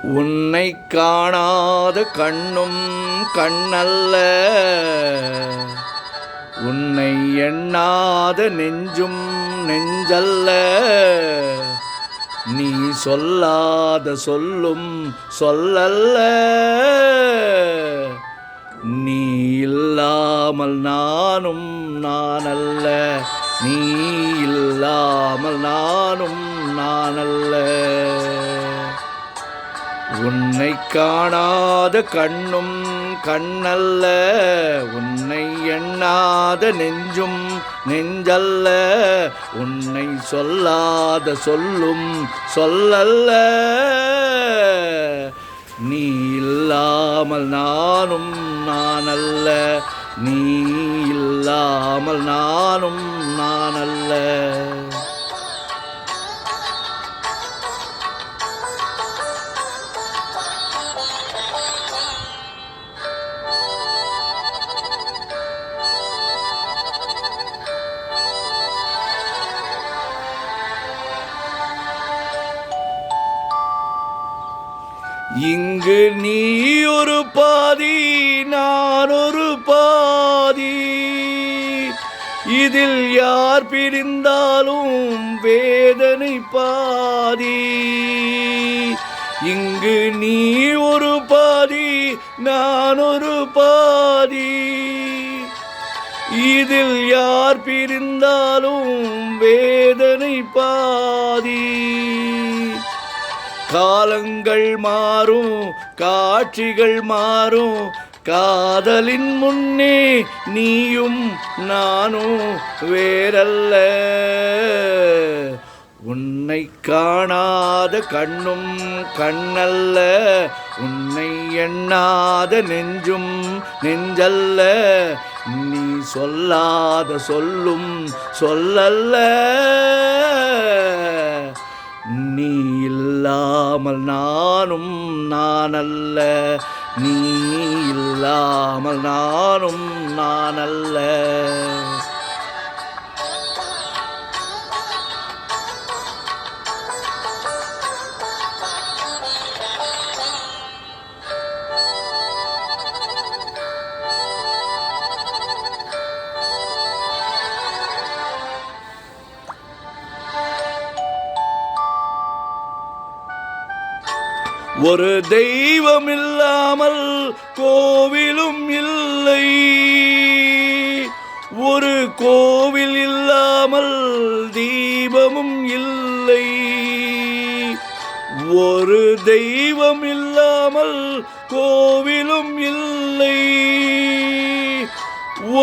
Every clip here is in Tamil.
உன்னை காணாத கண்ணும் கண்ணல்ல, உன்னை எண்ணாத நெஞ்சும் நெஞ்சல்ல. நீ சொல்லாத சொல்லும் சொல்லல்ல, நீ இல்லாமல் நானும் நானல்ல, நீ இல்லாமல் நானும் நானல்ல. உன்னை காணாத கண்ணும் கண்ணல்ல, உன்னை எண்ணாத நெஞ்சும் நெஞ்சல்ல, உன்னை சொல்லாத சொல்லும் சொல்லல்ல. நீ இல்லாமல் நானும் நானல்ல, நீ இல்லாமல் நானும் நானல்ல. இங்கு நீ ஒரு பாதி நான் ஒரு பாதி, இதில் யார் பிரிந்தாலும் வேதனை பாதி. இங்கு நீ ஒரு பாதி நான் ஒரு பாதி, இதில் யார் பிரிந்தாலும் வேதனை பாதி. காலங்கள் மாறும் காட்சிகள் மாறும், காதலின் முன்னே நீயும் நானும் வேறல்ல. உன்னை காணாத கண்ணும் கண்ணல்ல, உன்னை எண்ணாத நெஞ்சும் நெஞ்சல்ல, நீ சொல்லாத சொல்லும் சொல்லல்ல. நீ இல்லாமல் நானும் நானல்ல, நீ இல்லாமல் நானும் நானல்ல. ஒரு தெய்வம் இல்லாமல் கோவிலும் இல்லை, ஒரு கோவில் இல்லாமல் தீபமும் இல்லை. ஒரு தெய்வம் இல்லாமல் கோவிலும் இல்லை,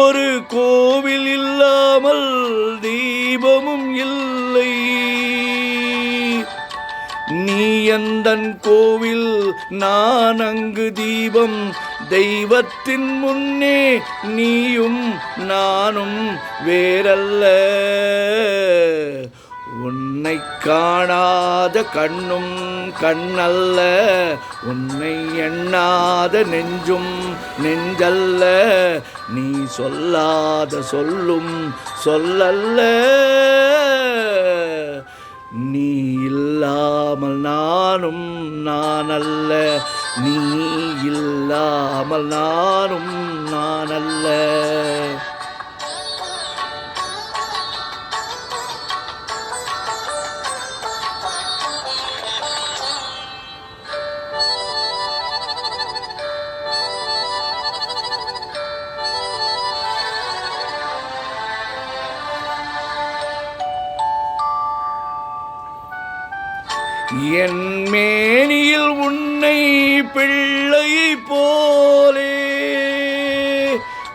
ஒரு கோவில் இல்லாமல் தீபமும் இல்லை. நீ எந்தன் கோவில் நான் அங்கு தீபம், தெய்வத்தின் முன்னே நீயும் நானும் வேறல்ல. உன்னை காணாத கண்ணும் கண்ணல்ல, உன்னை எண்ணாத நெஞ்சும் நெஞ்சல்ல, நீ சொல்லாத சொல்லும் சொல்லல்ல. நீ இல்லாமல் நானும் நானல்ல, நீ இல்லாமல் நானும் நானல்ல. என் மேனியில் உன்னை பிள்ளை போலே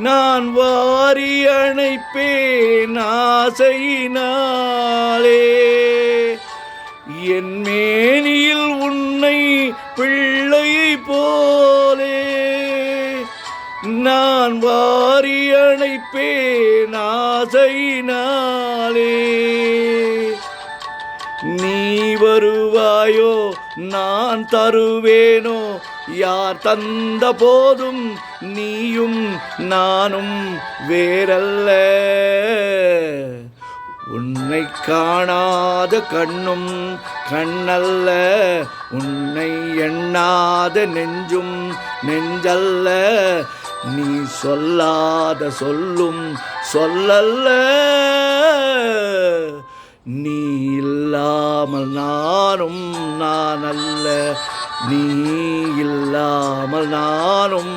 நான் வாரி அணைப்பேன் ஆசையினாலே. என் மேனியில் உன்னை பிள்ளை போலே நான் வாரி அணைப்பேன் ஆசையினாலே. நீ வருவாயோ நான் தருவேனோ, யார் தந்த போதும் நீயும் நானும் வேறல்ல. உன்னை காணாத கண்ணும் கண்ணல்ல, உன்னை எண்ணாத நெஞ்சும் நெஞ்சல்ல, நீ சொல்லாத சொல்லும் சொல்லல்ல. நீ இல்லாமல் நானும் நான் அல்ல, நீ இல்லாமல் நானும்